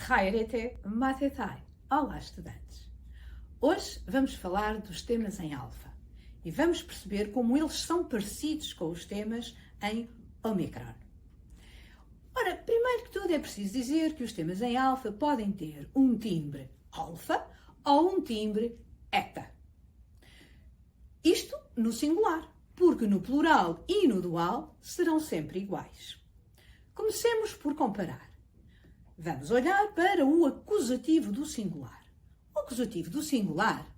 Hairete Matetai. Olá, estudantes! Hoje vamos falar dos temas em alfa e vamos perceber como eles são parecidos com os temas em Omicron. Ora, primeiro que tudo é preciso dizer que os temas em alfa podem ter um timbre alfa ou um timbre eta. Isto no singular, porque no plural e no dual serão sempre iguais. Comecemos por comparar. Vamos olhar para o acusativo do singular. O acusativo do singular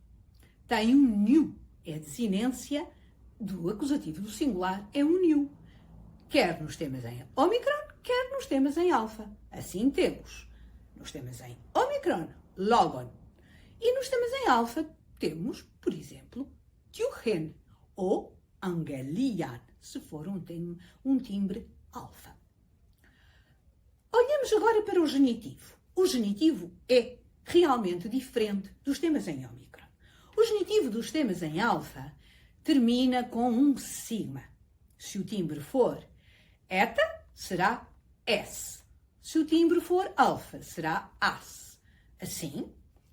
tem um new, é a desinência do acusativo do singular, é um new. Quer nos temas em Omicron, quer nos temas em alfa. Assim temos nos temas em Omicron, logon. E nos temas em alfa temos, por exemplo, tjuchen ou angelian, se for um timbre alfa. Olhamos agora para o genitivo. O genitivo é realmente diferente dos temas em Omicron. O genitivo dos temas em alfa termina com um sigma. Se o timbre for eta, será S. Se o timbre for alfa, será AS. Assim,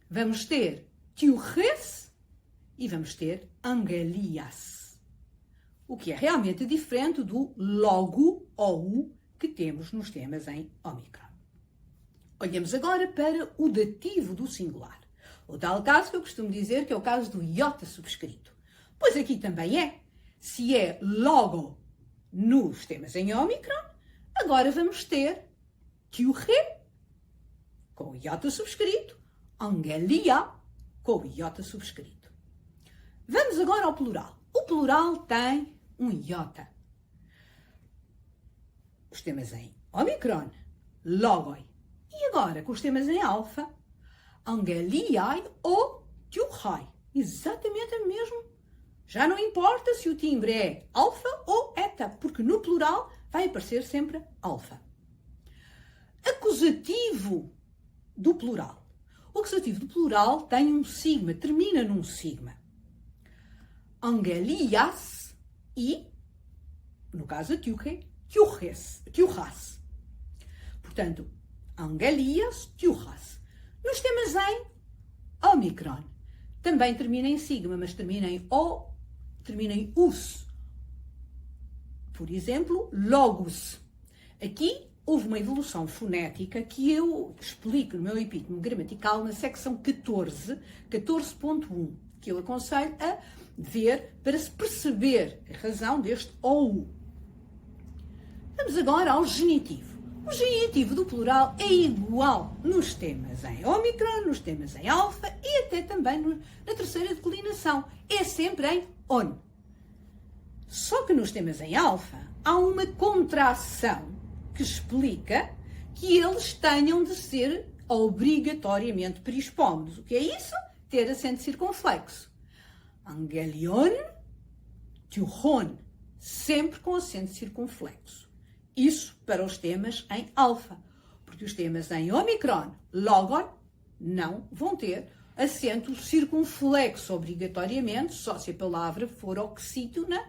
vamos ter tjuches e vamos ter angelias. O que é realmente diferente do logo ou u que temos nos temas em Omicron. Olhamos agora para o dativo do singular. O tal caso que eu costumo dizer que é o caso do iota subscrito. Pois aqui também é. Se é logo nos temas em Omicron, agora vamos ter tjuche com o iota subscrito, angelia com o iota subscrito. Vamos agora ao plural. O plural tem um iota. Os temas em Omicron, logoi. E agora, com os temas em alfa, angeliai ou tjuchai. Exatamente o mesmo. Já não importa se o timbre é alfa ou eta, porque no plural vai aparecer sempre alfa. Acusativo do plural. O acusativo do plural tem um sigma, termina num sigma. Angelias e, no caso de tjuche, tjuchas. Portanto, angelias, tjuchas. Nos temas em Omicron, também termina em sigma, mas termina em o, termina em us. Por exemplo, logos. Aqui houve uma evolução fonética que eu explico no meu epítome gramatical na secção 14.1, que eu aconselho a ver para se perceber a razão deste OU. Vamos agora ao genitivo. O genitivo do plural é igual nos temas em Omicron, nos temas em alfa e até também na terceira declinação. É sempre em on. Só que nos temas em alfa há uma contração que explica que eles tenham de ser obrigatoriamente perispómenos. O que é isso? Ter acento circunflexo. Angelion, tjuchon, sempre com acento circunflexo. Isso para os temas em alfa, porque os temas em Omicron, logon, não vão ter acento circunflexo obrigatoriamente, só se a palavra for oxítona.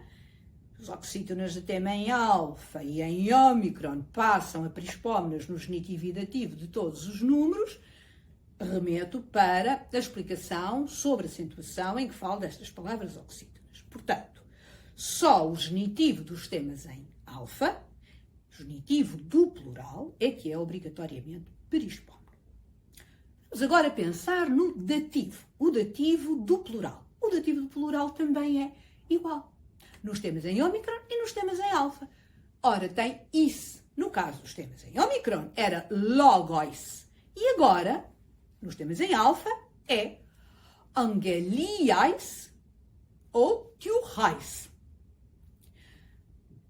Os oxítonas de tema em alfa e em Omicron passam a perispómenas no genitivo e dativo de todos os números. Remeto para a explicação sobre a acentuação em que falo destas palavras oxítonas. Portanto, só o genitivo dos temas em alfa, genitivo do plural, é que é obrigatoriamente perispómeno. Vamos agora pensar no dativo, o dativo do plural. O dativo do plural também é igual nos temas em Omicron e nos temas em alfa. Ora, tem is. No caso dos temas em Omicron, era logois. E agora, nos temas em alfa, é angeliais ou tjuchais.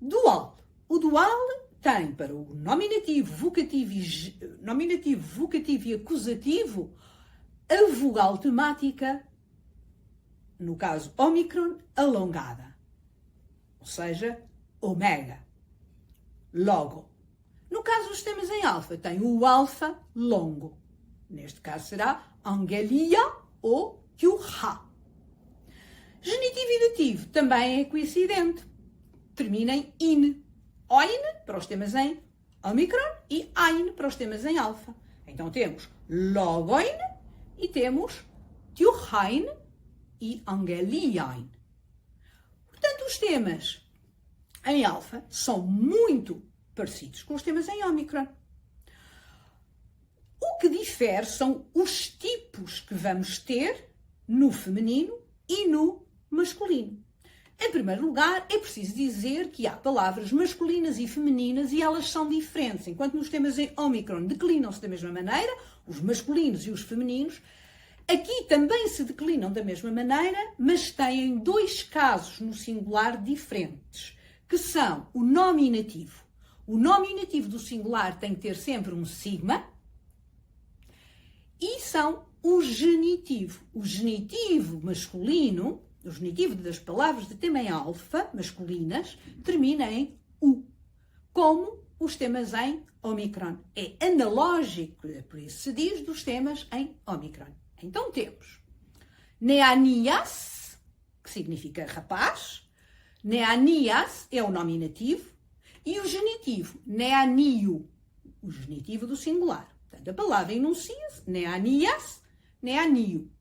Dual. O dual tem para o nominativo, vocativo e acusativo a vogal temática, no caso Omicron, alongada. Ou seja, omega, logo. No caso dos temas em alfa, tem o alfa longo. Neste caso será angelia ou tjucha. Genitivo e dativo também é coincidente. Termina em in. Oin para os temas em Omicron e ein para os temas em alfa. Então temos Logoin e temos Tjuchain e Angelien. Portanto, os temas em alfa são muito parecidos com os temas em Ômicron. O que difere são os tipos que vamos ter no feminino e no masculino. Em primeiro lugar, é preciso dizer que há palavras masculinas e femininas e elas são diferentes. Enquanto nos temas em Ômicron declinam-se da mesma maneira, os masculinos e os femininos, aqui também se declinam da mesma maneira, mas têm dois casos no singular diferentes, que são o nominativo. O nominativo do singular tem que ter sempre um sigma e são o genitivo. O genitivo masculino, o genitivo das palavras de tema em alfa, masculinas, termina em U, como os temas em Ômicron. É analógico, por isso se diz, dos temas em Ômicron. Então temos Neanias, que significa rapaz, Neanias é o nominativo, e o genitivo, Neanio, o genitivo do singular. Portanto, a palavra enuncia-se, Neanias, Neanio.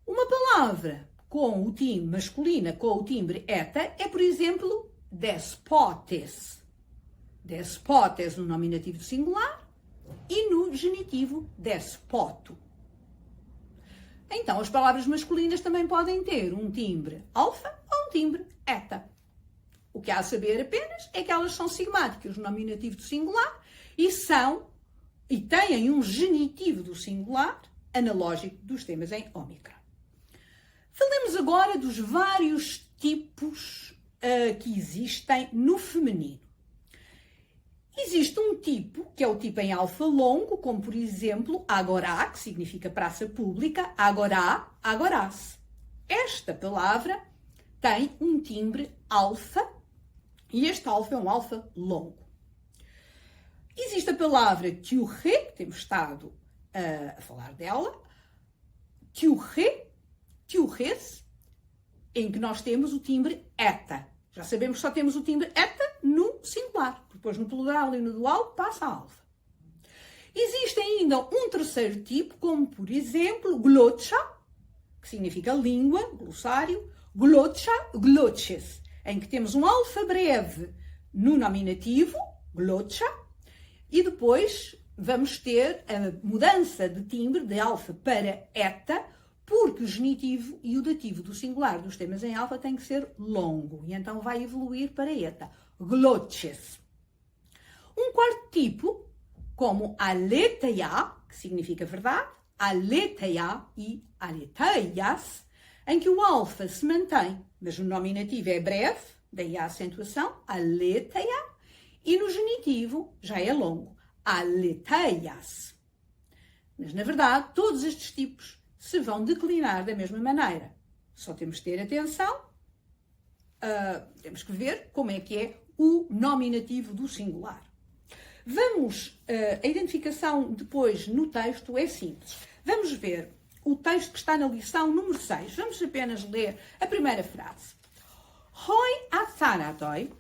Uma palavra com o timbre masculina, com o timbre eta, é, por exemplo, despotes. Despotes no nominativo do singular e no genitivo despoto. Então, as palavras masculinas também podem ter um timbre alfa ou um timbre eta. O que há a saber apenas é que elas são sigmáticas no nominativo do singular e têm um genitivo do singular analógico dos temas em Ômicron. Falemos agora dos vários tipos que existem no feminino. Existe um tipo, que é o tipo em alfa longo, como por exemplo, agorá, que significa praça pública, agorá, agorás. Esta palavra tem um timbre alfa, e este alfa é um alfa longo. Existe a palavra tjuche, que temos estado a falar dela, tjuche, tjuches, em que nós temos o timbre eta. Já sabemos que só temos o timbre eta no singular. Depois no plural e no dual passa a alfa. Existe ainda um terceiro tipo, como por exemplo, glotcha, que significa língua, glossário, glotcha, glotches, em que temos um alfa breve no nominativo, glotcha, e depois vamos ter a mudança de timbre de alfa para eta, porque o genitivo e o dativo do singular dos temas em alfa tem que ser longo, e então vai evoluir para eta, glotches. Um quarto tipo, como aletheia, que significa verdade, aletheia e aleteias, em que o alfa se mantém, mas o nominativo é breve, daí a acentuação, aletheia, e no genitivo já é longo, aleteias. Mas, na verdade, todos estes tipos se vão declinar da mesma maneira. Só temos que ter atenção, temos que ver como é que é o nominativo do singular. A identificação depois no texto é simples. Vamos ver o texto que está na lição número 6. Vamos apenas ler a primeira frase. Hoi athanatoi,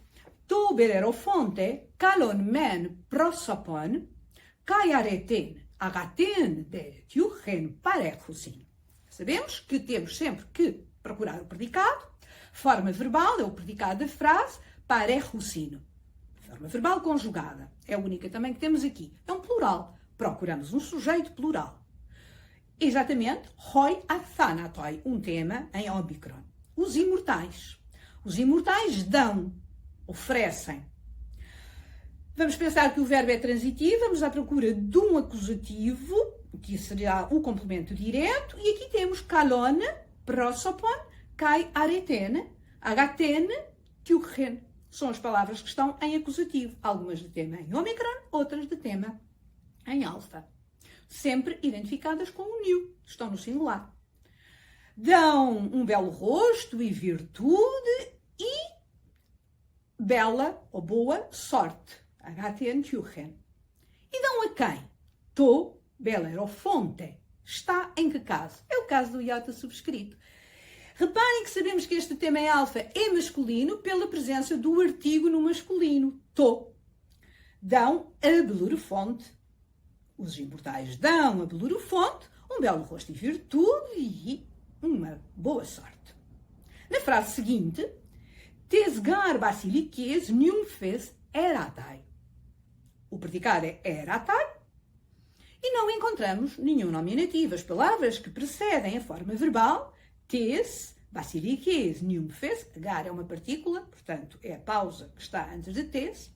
to bererofonte, kalon men prosopon, kai areten, agaten de tjuchen parechusin. Sabemos que temos sempre que procurar o predicado. Forma verbal é o predicado da frase, parechusin. Forma verbal conjugada. É a única também que temos aqui. É um plural. Procuramos um sujeito plural. Exatamente, hoi athanatoi, um tema em Ômicron. Os imortais. Os imortais dão, oferecem. Vamos pensar que o verbo é transitivo, vamos à procura de um acusativo, que será o complemento direto, e aqui temos kalon, prosopon, kai areten, agaten, tjuchen. São as palavras que estão em acusativo, algumas de tema em Ômicron, outras de tema em alfa. Sempre identificadas com o new, estão no singular. Dão um belo rosto e virtude e bela ou boa sorte. Agaten tjuchen. E dão a quem? To belerofonte. Está em que caso? É o caso do iota subscrito. Reparem que sabemos que este tema em alfa é masculino pela presença do artigo no masculino, to. Dão a belerofonte. Os imortais dão a Belorofonte um belo rosto e virtude e uma boa sorte. Na frase seguinte, tesgar basiliques nymphes eratai. O predicado é eratai e não encontramos nenhum nominativo. As palavras que precedem a forma verbal, tes, basiliques, nymphes, gar é uma partícula, portanto é a pausa que está antes de tes.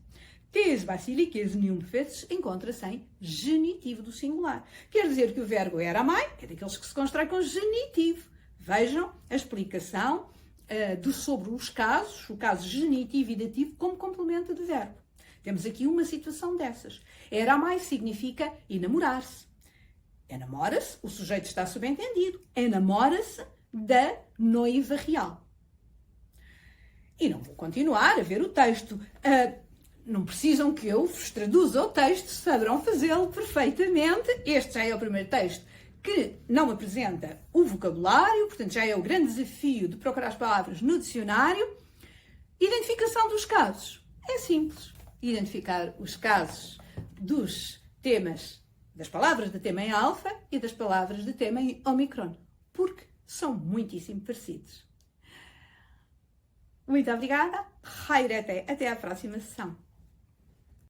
Tes basiliques nymphes encontra-se em genitivo do singular. Quer dizer que o verbo eramai é daqueles que se constrói com genitivo. Vejam a explicação sobre os casos, o caso genitivo e dativo como complemento de verbo. Temos aqui uma situação dessas. Eramai significa enamorar-se. Enamora-se, o sujeito está subentendido. Enamora-se da noiva real. E não vou continuar a ver o texto. Não precisam que eu vos traduza o texto, saberão fazê-lo perfeitamente. Este já é o primeiro texto que não apresenta o vocabulário, portanto já é o grande desafio de procurar as palavras no dicionário. Identificação dos casos. É simples. Identificar os casos dos temas, das palavras de tema em alfa e das palavras de tema em omicron, porque são muitíssimo parecidos. Muito obrigada. Até à próxima sessão.